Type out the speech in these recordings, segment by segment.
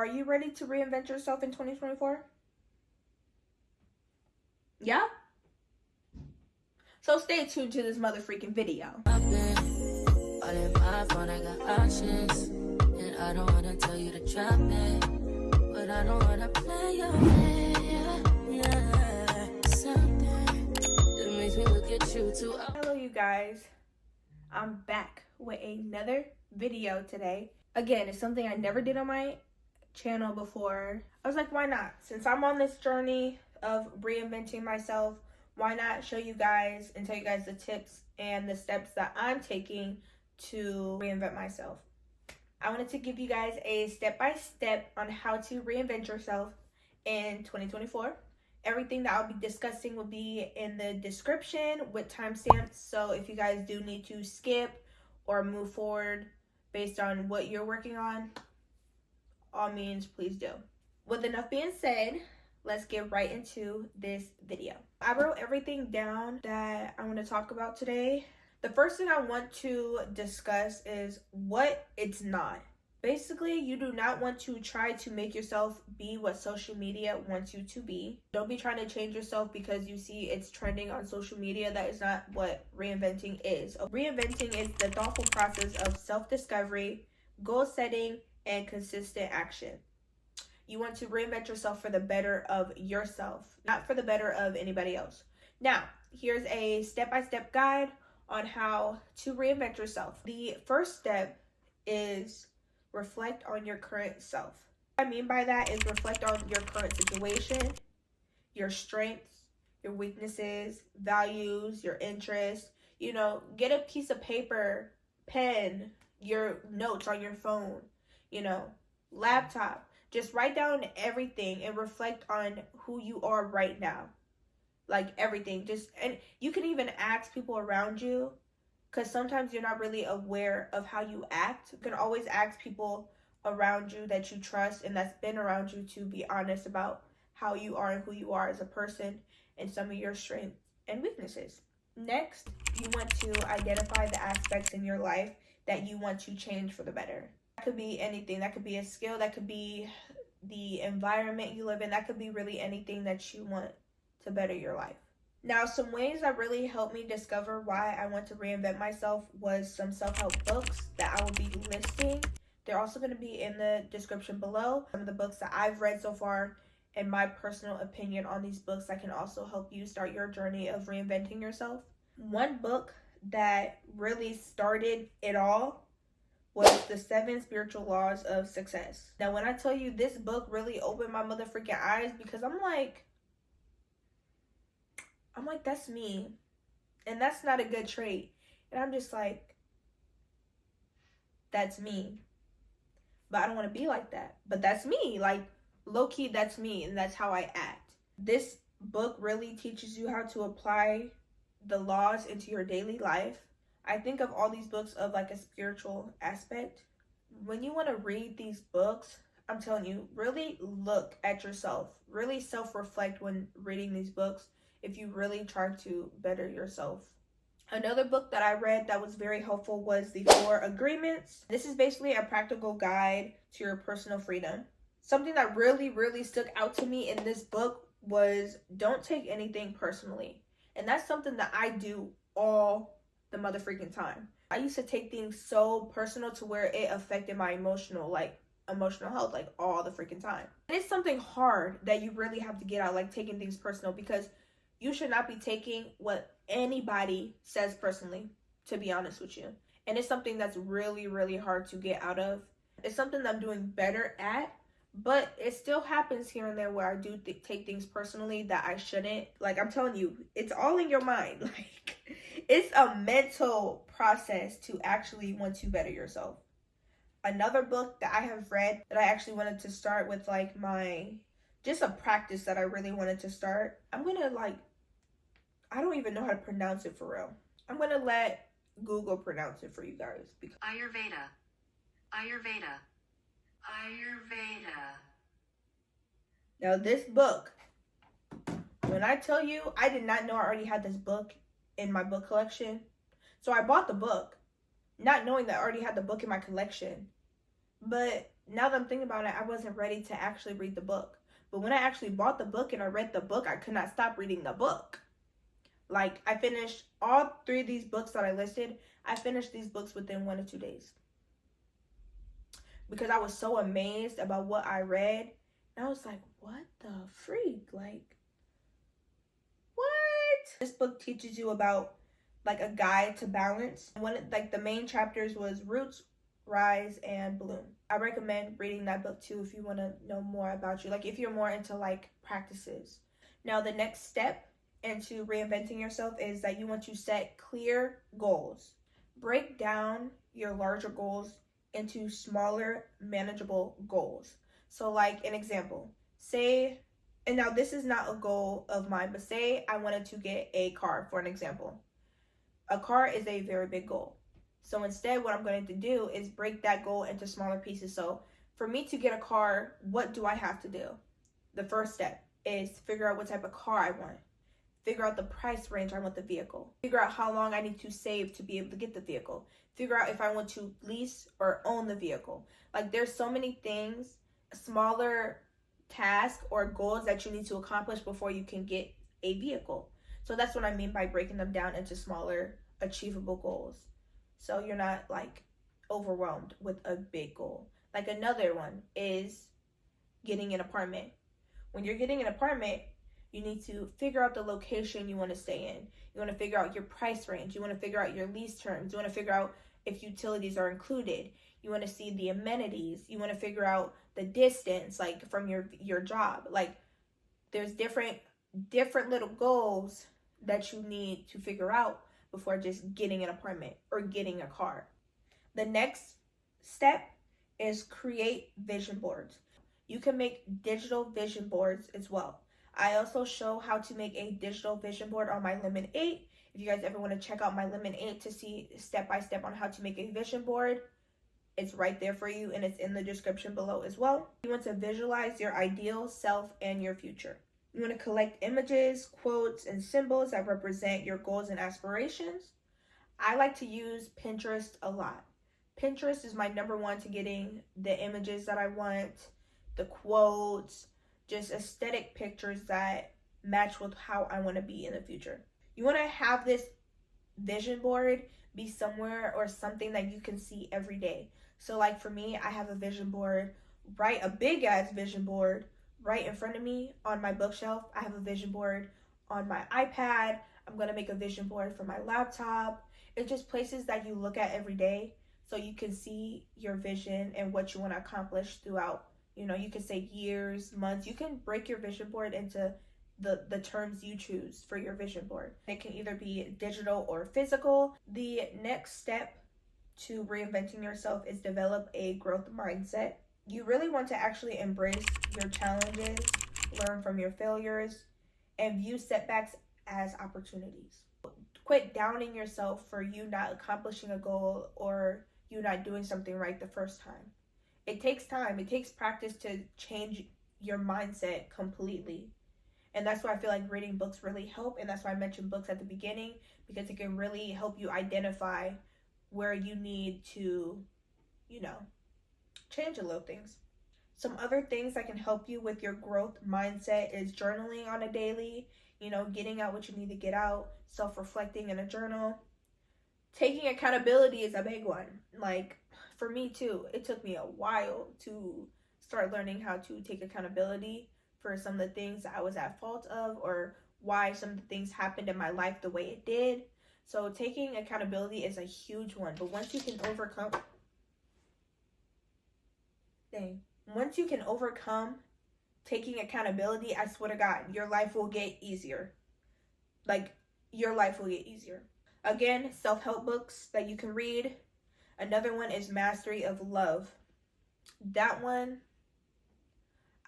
Are you ready to reinvent yourself in 2024? Yeah? So stay tuned to this mother freaking video. All in my phone, I got options. And I don't wanna tell you to drop it, but I don't wanna play your way. Yeah. Something that makes me look at you too. Hello you guys. I'm back with another video today. Again, it's something I never did on my channel before. I was like, why not? Since I'm on this journey of reinventing myself, why not show you guys and tell you guys the tips and the steps that I'm taking to reinvent myself. I wanted to give you guys a step-by-step on how to reinvent yourself in 2024. Everything that I'll be discussing will be in the description with timestamps. So if you guys do need to skip or move forward based on what you're working on, all means, please do. With enough being said, let's get right into this video. I wrote everything down that I want to talk about today. The first thing I want to discuss is what it's not. Basically, you do not want to try to make yourself be what social media wants you to be. Don't be trying to change yourself because you see it's trending on social media. That is not what reinventing is. Reinventing is the thoughtful process of self-discovery, goal setting, and consistent action. You want to reinvent yourself for the better of yourself, not for the better of anybody else. Now, here's a step-by-step guide on how to reinvent yourself. The first step is reflect on your current self. What I mean by that is reflect on your current situation, your strengths, your weaknesses, values, your interests. You know, get a piece of paper, pen, your notes on your phone, laptop. Just write down everything and reflect on who you are right now. Like everything. And you can even ask people around you, because sometimes you're not really aware of how you act. You can always ask people around you that you trust and that's been around you to be honest about how you are and who you are as a person and some of your strengths and weaknesses. Next, you want to identify the aspects in your life that you want to change for the better. That could be anything. That could be a skill. That could be the environment you live in. That could be really anything that you want to better your life. Now, some ways that really helped me discover why I want to reinvent myself was some self-help books that I will be listing. They're also going to be in the description below. Some of the books that I've read so far and my personal opinion on these books that can also help you start your journey of reinventing yourself. One book that really started it all was The 7 Spiritual Laws of Success. Now, when I tell you this book really opened my motherfucking eyes, because I'm like, that's me. And that's not a good trait. And I'm just like, that's me. But I don't want to be like that. But that's me. Like, low-key, that's me. And that's how I act. This book really teaches you how to apply the laws into your daily life. I think of all these books of like a spiritual aspect. When you want to read these books, I'm telling you, really look at yourself. Really self-reflect when reading these books if you really try to better yourself. Another book that I read that was very helpful was The 4 Agreements. This is basically a practical guide to your personal freedom. Something that really, really stuck out to me in this book was don't take anything personally. And that's something that I do all the motherfucking time. I used to take things so personal to where it affected my emotional health like all the freaking time. And it's something hard that you really have to get out, like taking things personal, because you should not be taking what anybody says personally, to be honest with you. And it's something that's really, really hard to get out of. It's something that I'm doing better at, but it still happens here and there where I do take things personally that I shouldn't. Like, I'm telling you, it's all in your mind. Like, it's a mental process to actually want to better yourself. Another book that I have read that I actually wanted to start with, like, just a practice that I really wanted to start. I don't even know how to pronounce it for real. I'm going to let Google pronounce it for you guys. Ayurveda. Now, this book, when I tell you, I did not know I already had this book in my book collection. So I bought the book, not knowing that I already had the book in my collection. But now that I'm thinking about it, I wasn't ready to actually read the book. But when I actually bought the book and I read the book, I could not stop reading the book. Like, I finished all 3 of these books that I listed. I finished these books within 1 to 2 days. Because I was so amazed about what I read. And I was like, what the freak? Like, what? This book teaches you about, like, a guide to balance. The main chapters was Roots, Rise, and Bloom. I recommend reading that book too if you want to know more about you. Like, if you're more into, like, practices. Now, the next step into reinventing yourself is that you want to set clear goals. Break down your larger goals into smaller, manageable goals. So, like, an example, say, and now this is not a goal of mine, but say I wanted to get a car, for an example. A car is a very big goal. So instead, what I'm going to do is break that goal into smaller pieces. So for me to get a car, what do I have to do? The first step is figure out what type of car I want. Figure out the price range I want the vehicle. Figure out how long I need to save to be able to get the vehicle. Figure out if I want to lease or own the vehicle. Like, there's so many things, smaller tasks or goals that you need to accomplish before you can get a vehicle. So that's what I mean by breaking them down into smaller, achievable goals. So you're not, like, overwhelmed with a big goal. Like, another one is getting an apartment. When you're getting an apartment, you need to figure out the location you want to stay in. You want to figure out your price range. You want to figure out your lease terms. You want to figure out if utilities are included. You want to see the amenities. You want to figure out the distance, like, from your job. Like, there's different little goals that you need to figure out before just getting an apartment or getting a car. The next step is create vision boards. You can make digital vision boards as well. I also show how to make a digital vision board on my Lemon 8. If you guys ever want to check out my Lemon 8 to see step-by-step on how to make a vision board, it's right there for you, and it's in the description below as well. You want to visualize your ideal self and your future. You want to collect images, quotes, and symbols that represent your goals and aspirations. I like to use Pinterest a lot. Pinterest is my number one to getting the images that I want, the quotes, just aesthetic pictures that match with how I want to be in the future. You want to have this vision board be somewhere or something that you can see every day. So, like, for me, I have a vision board, a big ass vision board right in front of me on my bookshelf. I have a vision board on my iPad. I'm going to make a vision board for my laptop. It's just places that you look at every day so you can see your vision and what you want to accomplish throughout. You know, you can say years, months. You can break your vision board into the terms you choose for your vision board. It can either be digital or physical. The next step to reinventing yourself is develop a growth mindset. You really want to actually embrace your challenges, learn from your failures, and view setbacks as opportunities. Quit downing yourself for you not accomplishing a goal or you not doing something right the first time. It takes time. It takes practice to change your mindset completely. And that's why I feel like reading books really help. And that's why I mentioned books at the beginning, because it can really help you identify where you need to, change a little things. Some other things that can help you with your growth mindset is journaling on a daily, getting out what you need to get out, self-reflecting in a journal. Taking accountability is a big one. Like, for me too, it took me a while to start learning how to take accountability for some of the things that I was at fault of, or why some of the things happened in my life the way it did. So taking accountability is a huge one. But once you can overcome taking accountability, I swear to God, your life will get easier. Like, your life will get easier. Again, self-help books that you can read. Another one is Mastery of Love. That one,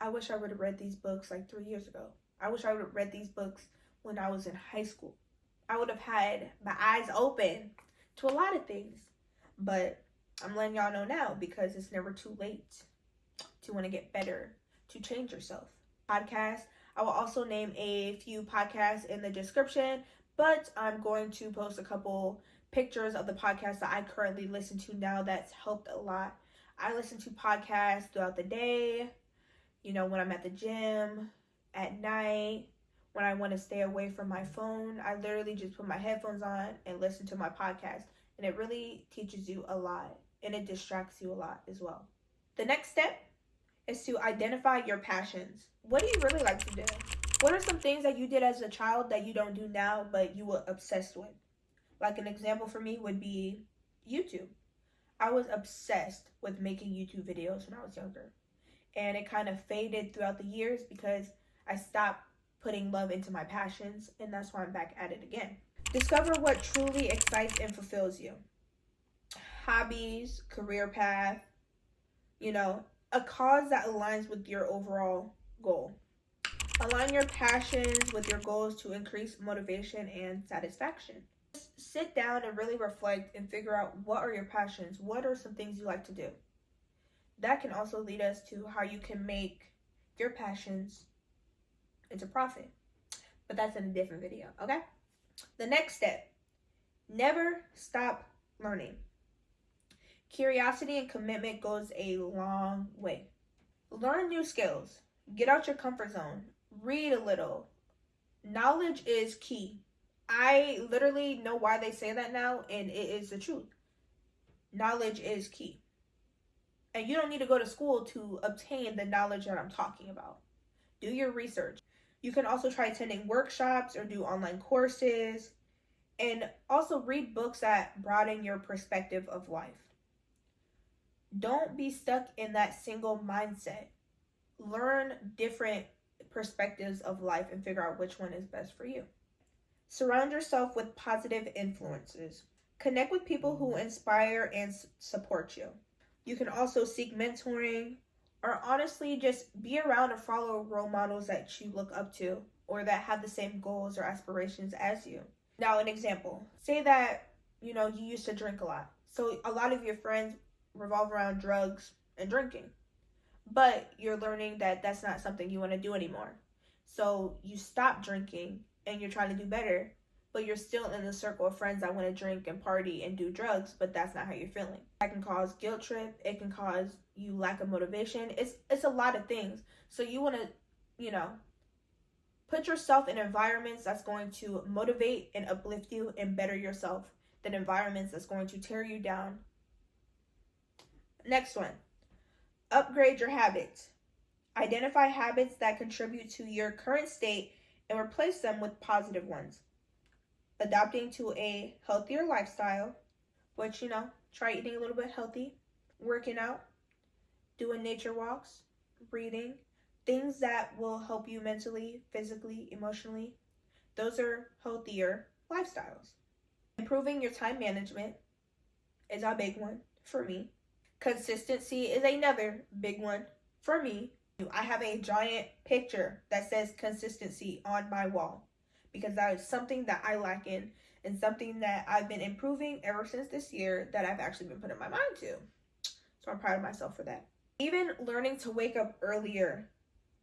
I wish I would have read these books like 3 years ago. I wish I would have read these books when I was in high school. I would have had my eyes open to a lot of things. But I'm letting y'all know now, because it's never too late to want to get better, to change yourself. Podcast. I will also name a few podcasts in the description, but I'm going to post a couple pictures of the podcast that I currently listen to now that's helped a lot. I listen to podcasts throughout the day, when I'm at the gym, at night, when I want to stay away from my phone. I literally just put my headphones on and listen to my podcast. And it really teaches you a lot, and it distracts you a lot as well. The next step is to identify your passions. What do you really like to do? What are some things that you did as a child that you don't do now, but you were obsessed with? Like an example for me would be YouTube. I was obsessed with making YouTube videos when I was younger. And it kind of faded throughout the years because I stopped putting love into my passions, and that's why I'm back at it again. Discover what truly excites and fulfills you. Hobbies, career path, a cause that aligns with your overall goal. Align your passions with your goals to increase motivation and satisfaction. Just sit down and really reflect and figure out what are your passions. What are some things you like to do? That can also lead us to how you can make your passions into profit. But that's in a different video, okay? The next step, never stop learning. Curiosity and commitment goes a long way. Learn new skills. Get out your comfort zone. Read a little. Knowledge is key. I literally know why they say that now, and it is the truth. Knowledge is key. And you don't need to go to school to obtain the knowledge that I'm talking about. Do your research. You can also try attending workshops or do online courses, and also read books that broaden your perspective of life. Don't be stuck in that single mindset. Learn different perspectives of life and figure out which one is best for you. Surround yourself with positive influences. Connect with people who inspire and support you. You can also seek mentoring, or honestly just be around or follow role models that you look up to or that have the same goals or aspirations as you. Now, an example. Say that, you used to drink a lot. So a lot of your friends revolve around drugs and drinking. But you're learning that that's not something you want to do anymore. So you stop drinking and you're trying to do better, but you're still in the circle of friends that want to drink and party and do drugs, but that's not how you're feeling. That can cause guilt trip. It can cause you lack of motivation. It's a lot of things. So you want to, put yourself in environments that's going to motivate and uplift you and better yourself than environments that's going to tear you down. Next one, upgrade your habits. Identify habits that contribute to your current state and replace them with positive ones. Adapting to a healthier lifestyle, which, try eating a little bit healthy, working out, doing nature walks, breathing, things that will help you mentally, physically, emotionally. Those are healthier lifestyles. Improving your time management is a big one for me. Consistency is another big one for me. I have a giant picture that says consistency on my wall because that is something that I lack in and something that I've been improving ever since this year that I've actually been putting my mind to. So I'm proud of myself for that. Even learning to wake up earlier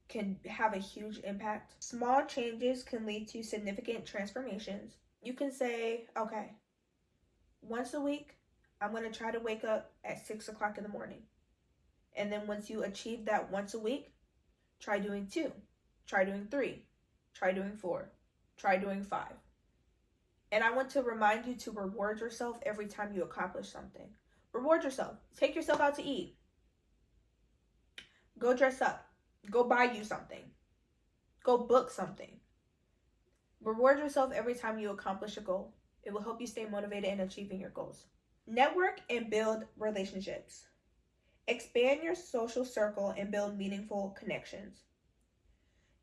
can have a huge impact. Small changes can lead to significant transformations. You can say, okay, once a week, I'm going to try to wake up at 6 o'clock in the morning. And then once you achieve that once a week, try doing 2, try doing 3, try doing 4, try doing 5. And I want to remind you to reward yourself every time you accomplish something. Reward yourself. Take yourself out to eat. Go dress up. Go buy you something. Go book something. Reward yourself every time you accomplish a goal. It will help you stay motivated in achieving your goals. Network and build relationships. Expand your social circle and build meaningful connections.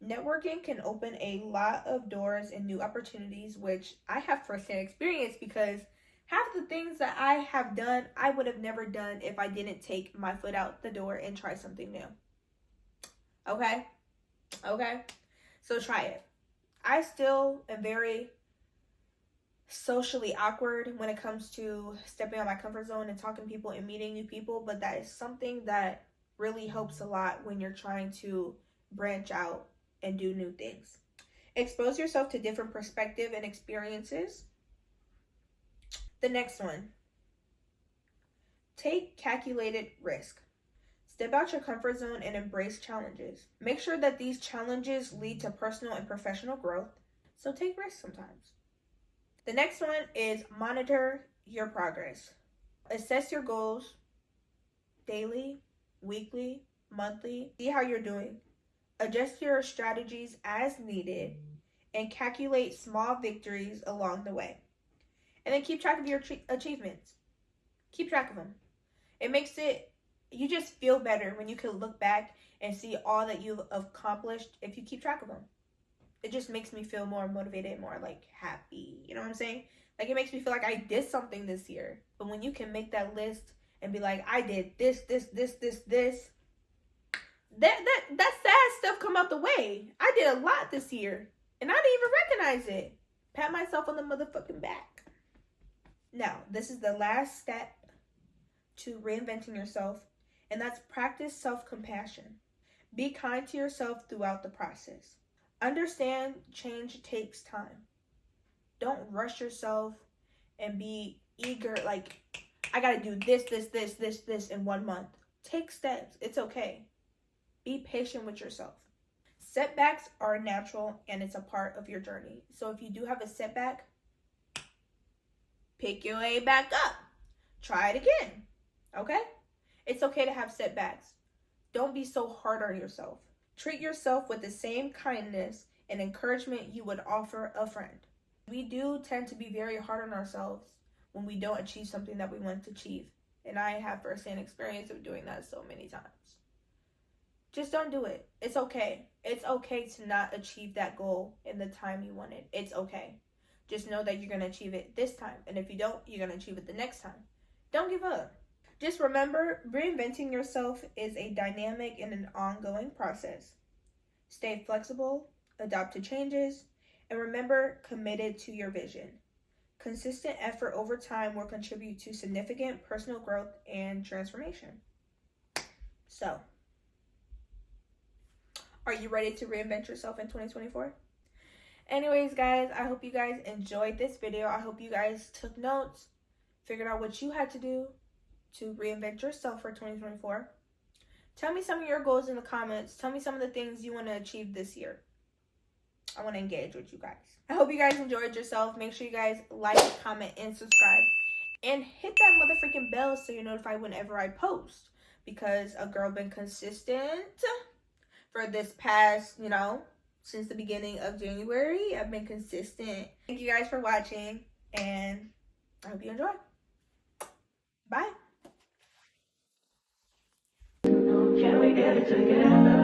Networking can open a lot of doors and new opportunities, which I have firsthand experience because half the things that I have done, I would have never done if I didn't take my foot out the door and try something new. Okay? So try it. I still am very socially awkward when it comes to stepping out my comfort zone and talking to people and meeting new people, but that is something that really helps a lot when you're trying to branch out and do new things. Expose yourself to different perspectives and experiences. The next one, Take calculated risk. Step out your comfort zone and embrace challenges. Make sure that these challenges lead to personal and professional growth, so take risks sometimes. The next one is monitor your progress. Assess your goals daily, weekly, monthly. See how you're doing. Adjust your strategies as needed and calculate small victories along the way. And then keep track of your achievements. Keep track of them. It makes you just feel better when you can look back and see all that you've accomplished if you keep track of them. It just makes me feel more motivated, more like happy. You know what I'm saying? Like, it makes me feel like I did something this year. But when you can make that list and be like, I did this, that sad stuff come out the way. I did a lot this year and I didn't even recognize it. Pat myself on the motherfucking back. Now, this is the last step to reinventing yourself, and that's practice self-compassion. Be kind to yourself throughout the process. Understand change takes time. Don't rush yourself and be eager, like, I gotta do this in 1 month. Take steps. It's okay. Be patient with yourself. Setbacks are natural and it's a part of your journey. So if you do have a setback, pick your way back up. Try it again. Okay? It's okay to have setbacks. Don't be so hard on yourself. Treat yourself with the same kindness and encouragement you would offer a friend. We do tend to be very hard on ourselves when we don't achieve something that we want to achieve. And I have firsthand experience of doing that so many times. Just don't do it. It's okay. It's okay to not achieve that goal in the time you wanted. It's okay. Just know that you're going to achieve it this time. And if you don't, you're going to achieve it the next time. Don't give up. Just remember, reinventing yourself is a dynamic and an ongoing process. Stay flexible, adapt to changes, and remember, committed to your vision. Consistent effort over time will contribute to significant personal growth and transformation. So, are you ready to reinvent yourself in 2024? Anyways, guys, I hope you guys enjoyed this video. I hope you guys took notes, figured out what you had to do to reinvent yourself for 2024. Tell me some of your goals in the comments. Tell me some of the things you want to achieve this year. I want to engage with you guys. I hope you guys enjoyed yourself. Make sure you guys like, comment, and subscribe. And hit that motherfucking bell so you're notified whenever I post. Because a girl been consistent for this past, since the beginning of January. I've been consistent. Thank you guys for watching. And I hope you enjoy. Bye. Can we get it together?